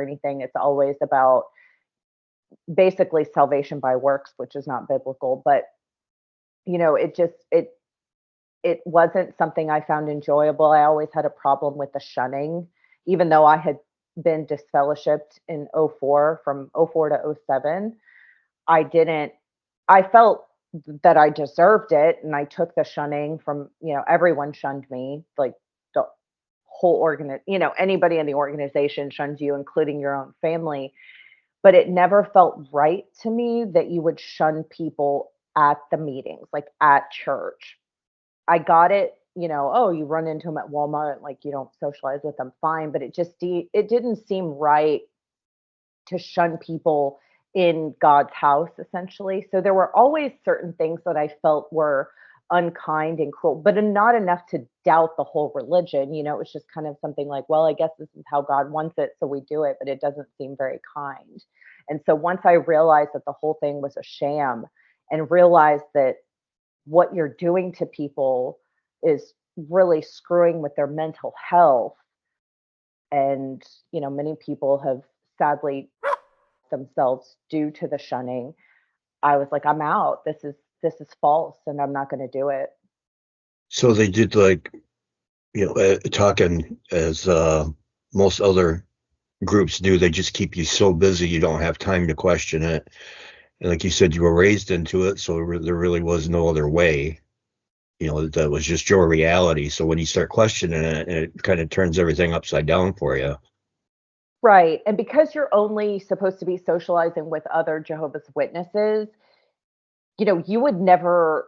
anything. It's always about basically salvation by works, which is not biblical, but it wasn't something I found enjoyable. I always had a problem with the shunning, even though I had been disfellowshipped in '04, from '04 to '07. I felt that I deserved it, and I took the shunning from, everyone shunned me, like the anybody in the organization shuns you, including your own family. But it never felt right to me that you would shun people at the meetings, like at church. I got it, oh, you run into them at Walmart, like you don't socialize with them, fine. But it didn't seem right to shun people in God's house, essentially. So there were always certain things that I felt were unkind and cruel, but not enough to doubt the whole religion. It was just kind of something like, well, I guess this is how God wants it, so we do it, but it doesn't seem very kind. And so once I realized that the whole thing was a sham, and realized that what you're doing to people is really screwing with their mental health, and many people have sadly themselves due to the shunning, I was like, I'm out. This is false, and I'm not going to do it. So they did, like, talking as most other groups do. They just keep you so busy you don't have time to question it. And like you said, you were raised into it, so there really was no other way. That was just your reality. So when you start questioning it, it kind of turns everything upside down for you. Right. And because you're only supposed to be socializing with other Jehovah's Witnesses, you would never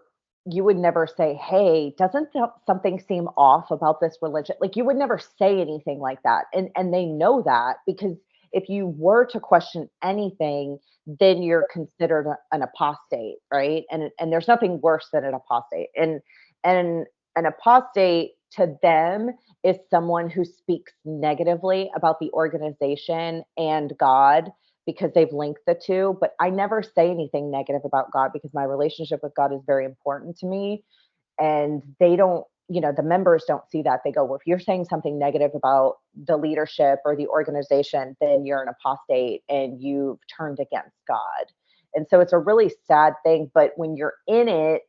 say, hey, doesn't something seem off about this religion? Like, you would never say anything like that. And they know that, because if you were to question anything, then you're considered an apostate, right? And there's nothing worse than an apostate. And an apostate to them is someone who speaks negatively about the organization and God, because they've linked the two. But I never say anything negative about God, because my relationship with God is very important to me. And they don't, the members don't see that. They go, well, if you're saying something negative about the leadership or the organization, then you're an apostate and you've turned against God. And so it's a really sad thing. But when you're in it,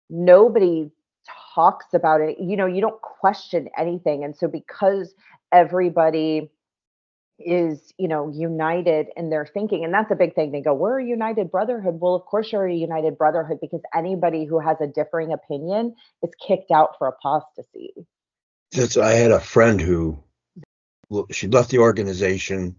nobody talks about it. You don't question anything. And so because everybody is, united in their thinking, and that's a big thing. They go, we're a united brotherhood. Well, of course you're a united brotherhood, because anybody who has a differing opinion is kicked out for apostasy. I had a friend who, she left the organization,